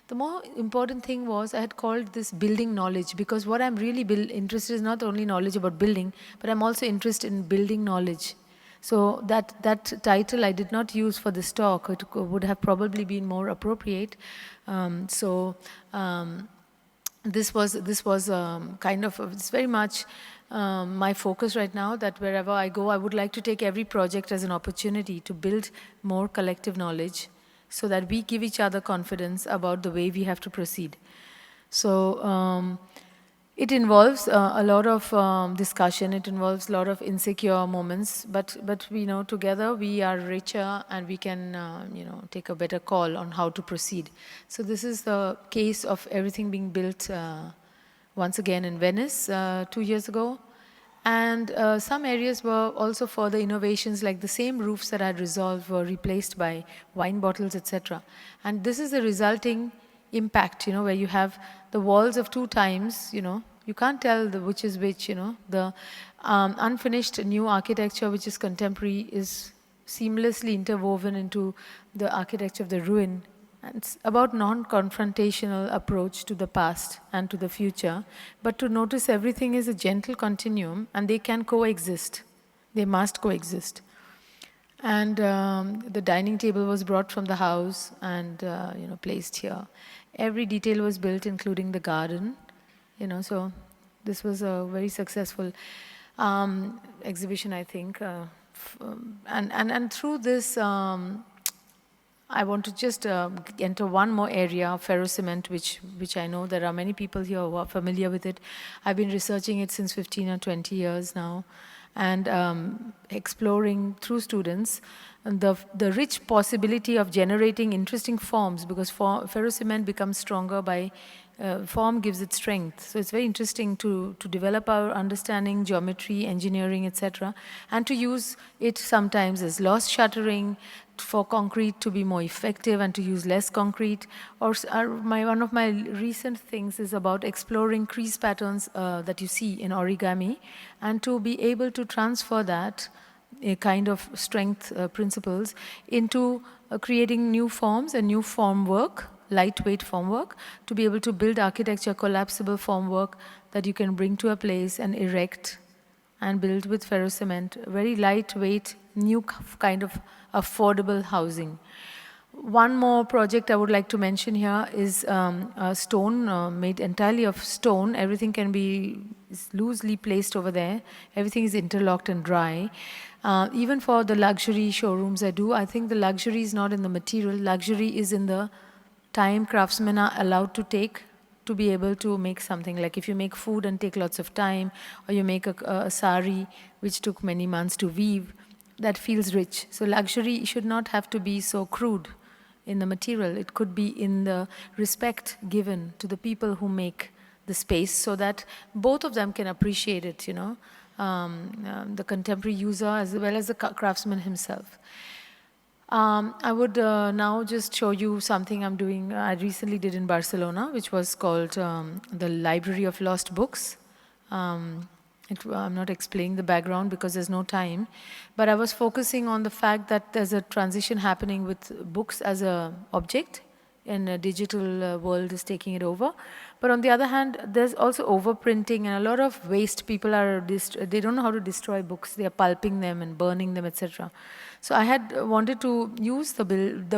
The more important thing was I had called this building knowledge, because what I'm really interested in is not only knowledge about building, but I'm also interested in building knowledge. So that title I did not use for this talk. It would have probably been more appropriate. This was kind of, it's very much my focus right now, that wherever I go, I would like to take every project as an opportunity to build more collective knowledge so that we give each other confidence about the way we have to proceed. So it involves a lot of discussion. It involves a lot of insecure moments, but we know together we are richer and we can take a better call on how to proceed. So this is the case of everything being built once again in Venice 2 years ago. And some areas were also further innovations, like the same roofs that I had resolved were replaced by wine bottles, etc. And this is the resulting impact, where you have the walls of 2 times, you can't tell which is which, the unfinished new architecture, which is contemporary, is seamlessly interwoven into the architecture of the ruin. And it's about non-confrontational approach to the past and to the future, but to notice everything is a gentle continuum and they can coexist. They must coexist. And the dining table was brought from the house and placed here. Every detail was built, including the garden. So this was a very successful exhibition, I think. And through this, I want to just enter one more area of ferrocement, which I know there are many people here who are familiar with it. I've been researching it since 15 or 20 years now, and exploring through students the rich possibility of generating interesting forms, because ferrocement becomes stronger by form gives it strength. So it's very interesting to develop our understanding, geometry, engineering, etc., and to use it sometimes as loss shuttering for concrete to be more effective and to use less concrete. Or one of my recent things is about exploring crease patterns that you see in origami, and to be able to transfer that a kind of strength principles into creating new forms and new formwork, lightweight formwork, to be able to build architecture, collapsible formwork that you can bring to a place and erect and build with ferrocement, very lightweight, new kind of affordable housing. One more project I would like to mention here is a stone made entirely of stone. Everything can be loosely placed over there. Everything is interlocked and dry. Even for the luxury showrooms I think the luxury is not in the material. Luxury is in the time craftsmen are allowed to take to be able to make something. Like if you make food and take lots of time, or you make a sari which took many months to weave, that feels rich. So luxury should not have to be so crude in the material. It could be in the respect given to the people who make the space, so that both of them can appreciate it, the contemporary user as well as the craftsman himself. I would now just show you something I'm doing. I recently did in Barcelona, which was called the Library of Lost Books. I'm not explaining the background because there's no time, but I was focusing on the fact that there's a transition happening with books as a object, and a digital world is taking it over. But on the other hand, there's also overprinting and a lot of waste. People they don't know how to destroy books. They are pulping them and burning them, etc. So I had wanted to use the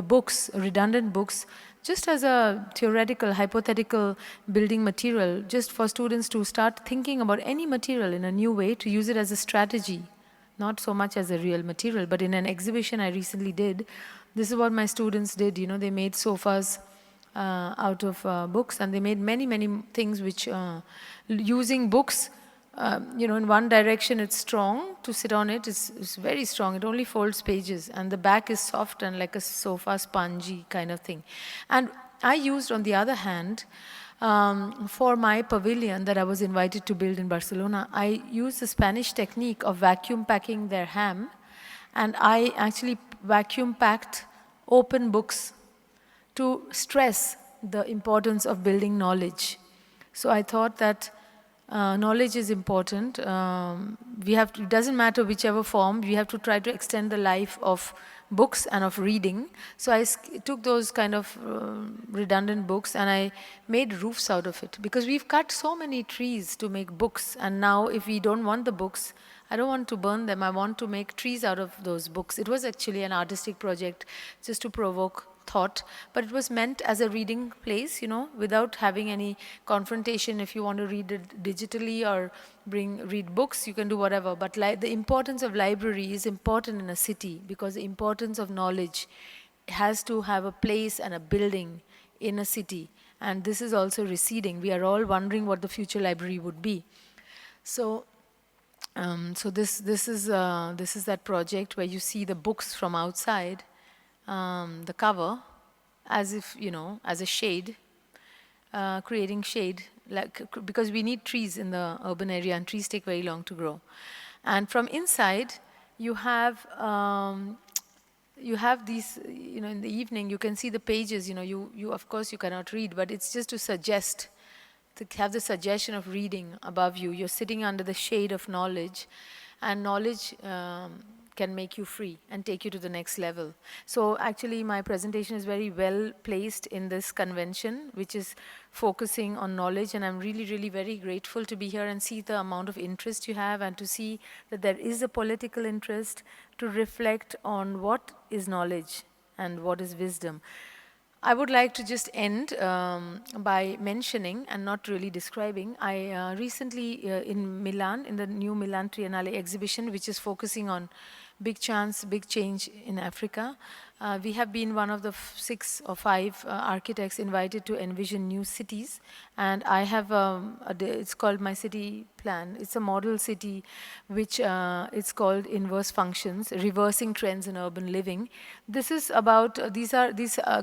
books, redundant books, just as a theoretical, hypothetical building material, just for students to start thinking about any material in a new way, to use it as a strategy, not so much as a real material. But in an exhibition I recently did, this is what my students did. They made sofas out of books, and they made many, many things which, using books, in one direction it's strong to sit on it. It's very strong. It only folds pages, and the back is soft and like a sofa, spongy kind of thing. And I used, on the other hand, for my pavilion that I was invited to build in Barcelona, I used the Spanish technique of vacuum packing their ham, and I actually vacuum packed open books to stress the importance of building knowledge. So I thought that knowledge is important. It doesn't matter whichever form, we have to try to extend the life of books and of reading. So I took those kind of redundant books and I made roofs out of it, because we've cut so many trees to make books, and now if we don't want the books, I don't want to burn them, I want to make trees out of those books. It was actually an artistic project just to provoke thought, but it was meant as a reading place, without having any confrontation. If you want to read it digitally or read books, you can do whatever. But the importance of library is important in a city, because the importance of knowledge has to have a place and a building in a city. And this is also receding. We are all wondering what the future library would be. So this is that project where you see the books from outside, the cover, as if, as a shade, creating shade, because we need trees in the urban area, and trees take very long to grow. And from inside, you have these, in the evening, you can see the pages, you of course you cannot read, but it's just to suggest, to have the suggestion of reading above you. You're sitting under the shade of knowledge, and knowledge can make you free and take you to the next level. So actually my presentation is very well placed in this convention, which is focusing on knowledge, and I'm really, really very grateful to be here and see the amount of interest you have, and to see that there is a political interest to reflect on what is knowledge and what is wisdom. I would like to just end by mentioning and not really describing. I recently in Milan, in the new Milan Triennale exhibition, which is focusing on big chance, big change in Africa. We have been one of the 6 or 5 architects invited to envision new cities, and I have it's called my city plan. It's a model city, which it's called Inverse Functions, Reversing Trends in Urban Living. This is about these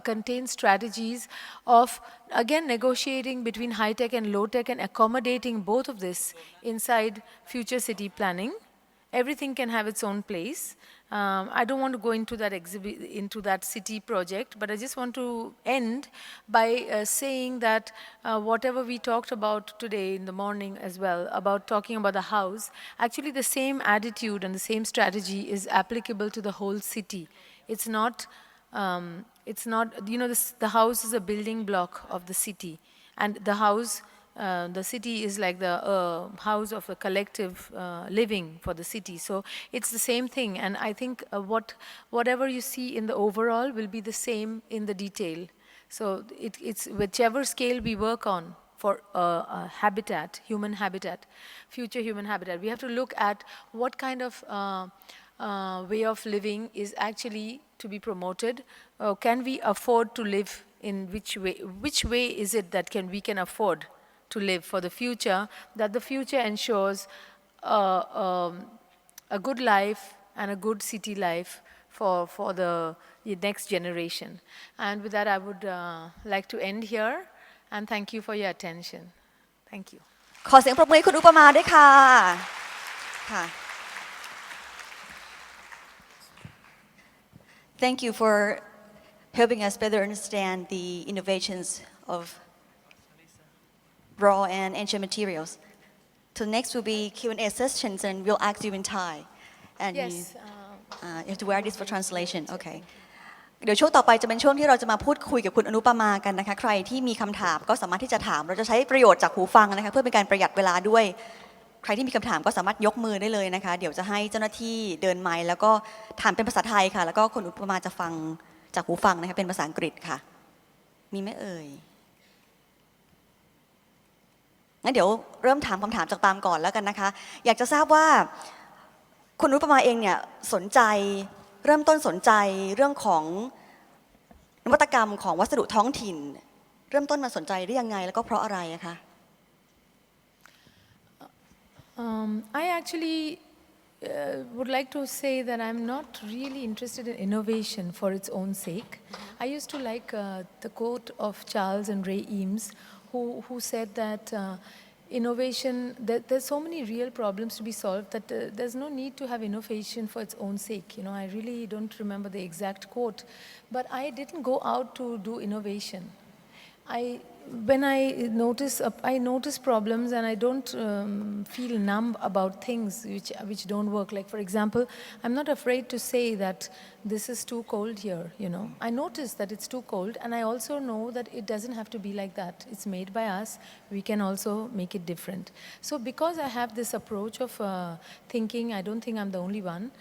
contain strategies of, again, negotiating between high tech and low tech and accommodating both of this inside future city planning. Everything can have its own place. I don't want to go into that city project, but I just want to end by saying that whatever we talked about today in the morning as well, about talking about the house, actually the same attitude and the same strategy is applicable to the whole city. It's not, the house is a building block of the city, and the house the city is like the house of a collective living for the city. So it's the same thing. And I think whatever you see in the overall will be the same in the detail. So it's whichever scale we work on for habitat, human habitat, future human habitat, we have to look at what kind of way of living is actually to be promoted. Can we afford to live in which way? Which way is it that we can afford to live for the future, that the future ensures a good life and a good city life for the next generation. And with that, I would like to end here, and thank you for your attention. Thank you. ขอเสียงปรบมือให้คุณอุปมาด้วยค่ะค่ะ Thank you for helping us better understand the innovations of raw and ancient materials. So next will be Q&A sessions, and we'll ask you in Thai. And Yes. you have to wear this for translation. Okay. เดี๋ยวช่วงต่อไปจะเป็นช่วงที่เราจะมาพูดคุยกับคุณอนุปมากันนะคะใครที่มีคำถามก็สามารถที่จะถามเราจะใช้ประโยชน์จากหูฟังนะคะเพื่อเป็นการประหยัดเวลาด้วยใครที่มีคำถามก็สามารถยกมือได้เลยนะคะเดี๋ยวจะให้เจ้าหน้าที่เดินไมค์แล้วก็ถามเป็นภาษาไทยค่ะแล้วก็คุณอนุปมาจะฟังจากหูฟังนะคะเป็นภาษาอังกฤษค่ะมีไหมเอ่ยงั้นเดี๋ยวเริ่มถามคำถามจากปาล์มก่อนแล้วกันนะคะอยากจะทราบว่าคุณอนุปมาเองเนี่ยสนใจเริ่มต้นสนใจเรื่องของนวัตกรรมของวัสดุท้องถิ่นเริ่มต้นมาสนใจได้ยังไงแล้วก็เพราะอะไรอะคะ I actually would like to say that I'm not really interested in innovation for its own sake. I used to like the quote of Charles and Ray Eames, who said that innovation, there's so many real problems to be solved that there's no need to have innovation for its own sake. You know, I really don't remember the exact quote, but I didn't go out to do innovation. When I notice problems and I don't feel numb about things which don't work. Like for example, I'm not afraid to say that this is too cold here, you know. I notice that it's too cold, and I also know that it doesn't have to be like that. It's made by us. We can also make it different. So because I have this approach of thinking, I don't think I'm the only one,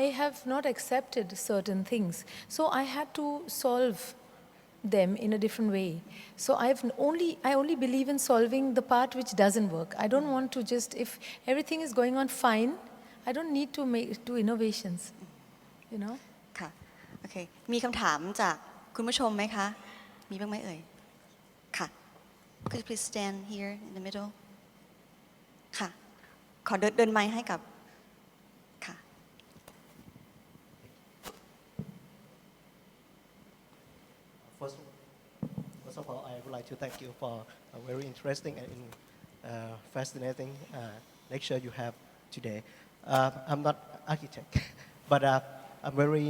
I have not accepted certain things. So I had to solve them in a different way. So I only believe in solving the part which doesn't work. I don't want to just, if everything is going on fine, I don't need to do innovations, you know. ค่ะโอเคมีคำถามจากคุณผู้ชมไหมคะมีบ้างไหมเอ่ยค่ะ Could you please stand here in the middle ค่ะขอเดินไมค์ให้กับค่ะ First of all, I would like to thank you for a very interesting and fascinating lecture you have today. I'm not architect, but I'm very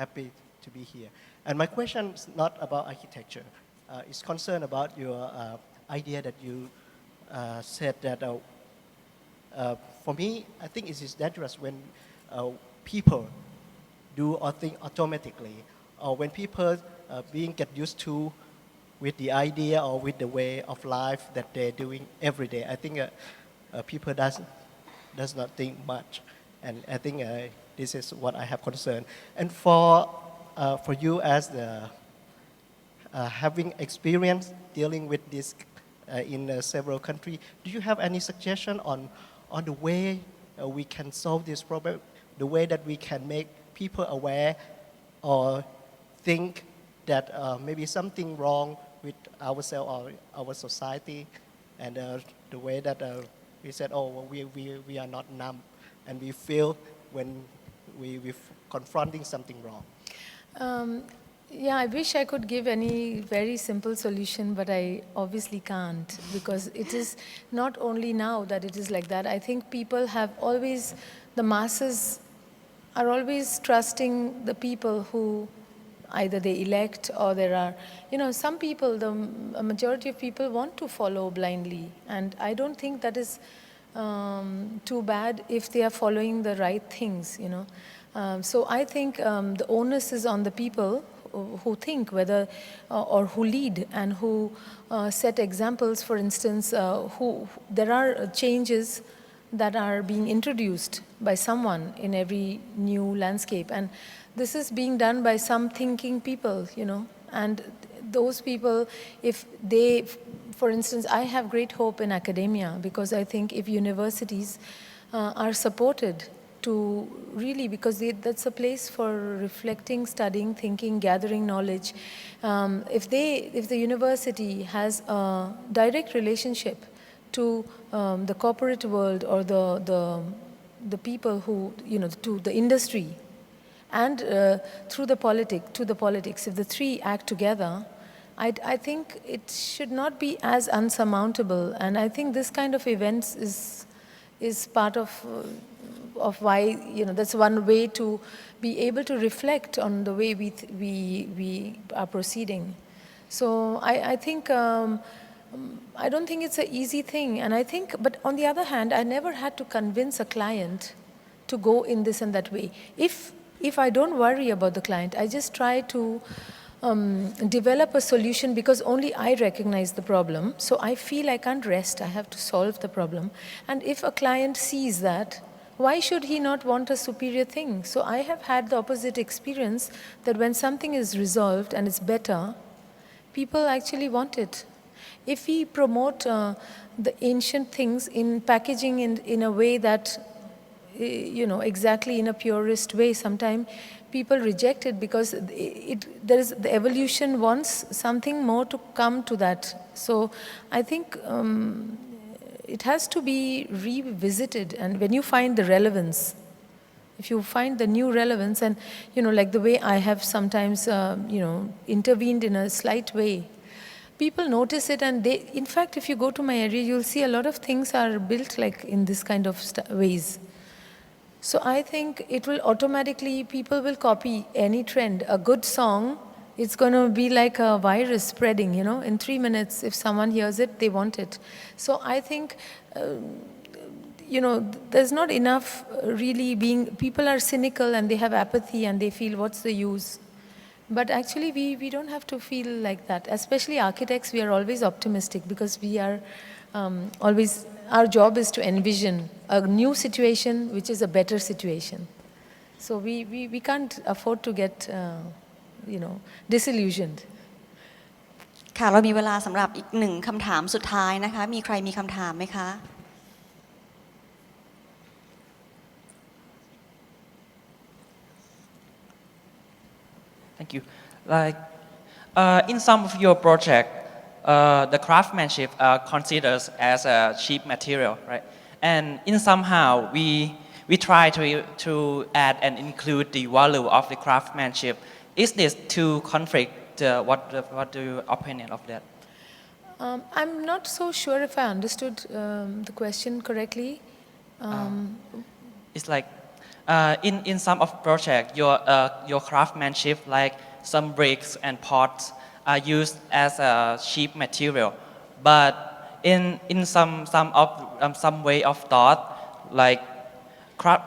happy to be here. And my question is not about architecture. It's concerned about your idea that you said that for me, I think it is dangerous when people do or think automatically, or when people being get used to with the idea or with the way of life that they're doing every day. I think people does not think much, and I think this is what I have concern. And for you as the having experience dealing with this in several countries, do you have any suggestion on the way we can solve this problem, the way that we can make people aware or think that maybe something wrong with ourselves or our society, and the way that we said, oh, well, we are not numb, and we feel when we're confronting something wrong. Yeah, I wish I could give any very simple solution, but I obviously can't, because it is not only now that it is like that. I think people have always, the masses are always trusting the people who either they elect, or there are, you know, some people, a majority of people want to follow blindly, and I don't think that is too bad if they are following the right things, you know. So I think the onus is on the people who think whether or who lead and who set examples. For instance, there are changes that are being introduced by someone in every new landscape, and this is being done by some thinking people, and those people, if they, for instance, I have great hope in academia, because I think if universities are supported to really, because that's a place for reflecting, studying, thinking, gathering knowledge. If the university has a direct relationship to the corporate world or the people who, to the industry, and through the politics, if the three act together, I think it should not be as unsurmountable. And I think this kind of events is part of why, that's one way to be able to reflect on the way we are proceeding. So I think, I don't think it's an easy thing. And I think, but on the other hand, I never had to convince a client to go in this and that way. If I don't worry about the client, I just try to develop a solution, because only I recognize the problem. So I feel I can't rest, I have to solve the problem. And if a client sees that, why should he not want a superior thing? So I have had the opposite experience, that when something is resolved and it's better, people actually want it. If we promote the ancient things in packaging in a way that, exactly in a purist way, sometimes people reject it, because the evolution wants something more to come to that. So I think it has to be revisited, and when you find the relevance, if you find the new relevance, and like the way I have sometimes intervened in a slight way, people notice it, and they, in fact, if you go to my area, you'll see a lot of things are built like in this kind of ways. So I think it will automatically, people will copy any trend. A good song, it's going to be like a virus spreading, in 3 minutes. If someone hears it, they want it. So I think, there's not enough really people are cynical and they have apathy and they feel, what's the use? But actually, we don't have to feel like that. Especially architects, we are always optimistic, because we are always, our job is to envision a new situation which is a better situation. So we can't afford to get, disillusioned. ค่ะเรามีเวลาสำหรับอีกหนึ่งคำถามสุดท้ายนะคะมีใครมีคำถามไหมคะ Thank you. Like in some of your project, the craftsmanship considered as a cheap material, right? And in somehow we try to add and include the value of the craftsmanship. Is this to conflict? What do you opinion of that? I'm not so sure if I understood the question correctly. It's like in some of project, your craftsmanship, like some bricks and pots, are used as a cheap material, but in some way of thought, like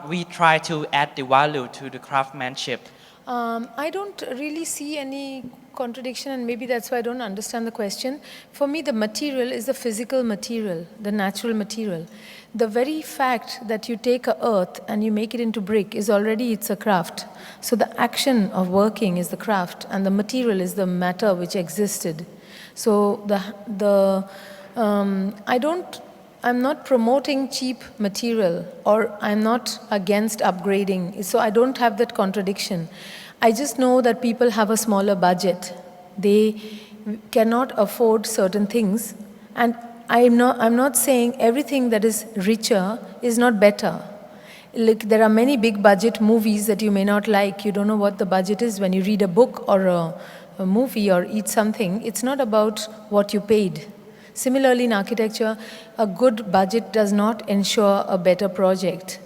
we try to add the value to the craftsmanship. I don't really see any contradiction, and maybe that's why I don't understand the question. For me, the material is the physical material, the natural material. The very fact that you take a earth and you make it into brick is already, it's a craft. So the action of working is the craft, and the material is the matter which existed. So I'm not promoting cheap material, or I'm not against upgrading. So I don't have that contradiction. I just know that people have a smaller budget. They cannot afford certain things, and I'm not saying everything that is richer is not better. Like, there are many big budget movies that you may not like. You don't know what the budget is when you read a book or a movie or eat something. It's not about what you paid. Similarly, in architecture, a good budget does not ensure a better project.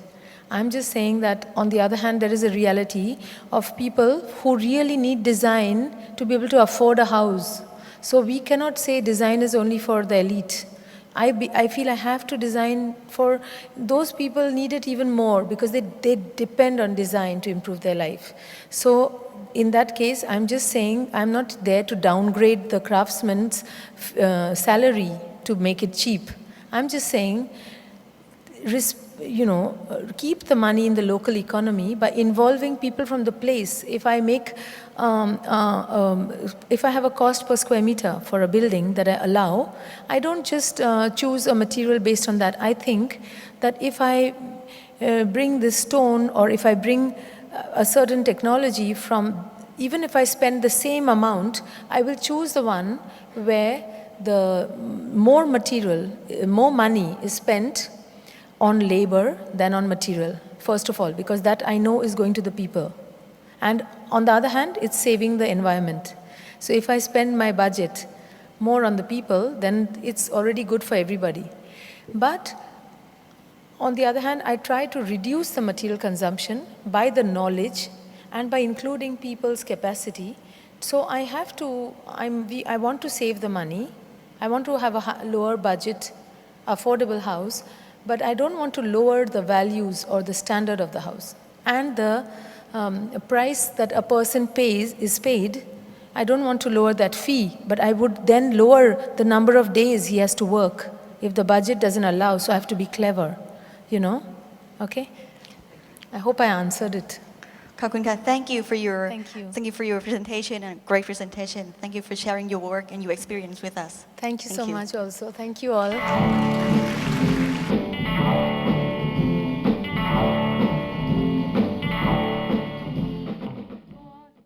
I'm just saying that, on the other hand, there is a reality of people who really need design to be able to afford a house. So we cannot say design is only for the elite. I feel I have to design for those people need it even more because they depend on design to improve their life. So in that case, I'm just saying I'm not there to downgrade the craftsman's salary to make it cheap. I'm just saying, keep the money in the local economy by involving people from the place. If I make, if I have a cost per square meter for a building that I allow, I don't just choose a material based on that. I think that if I bring this stone or if I bring a certain technology from, even if I spend the same amount, I will choose the one where the more material, more money is spent on labor than on material, first of all, because that I know is going to the people. And on the other hand, it's saving the environment. So if I spend my budget more on the people, then it's already good for everybody. But on the other hand, I try to reduce the material consumption by the knowledge and by including people's capacity. So I have to, I want to save the money. I want to have a lower budget, affordable house, but I don't want to lower the values or the standard of the house. And the price that a person pays is paid, I don't want to lower that fee, but I would then lower the number of days he has to work if the budget doesn't allow, so I have to be clever, okay? I hope I answered it. Thank you for your Thank you. For your presentation and great presentation. Thank you for sharing your work and your experience with us. Thank you so much also. Thank you all.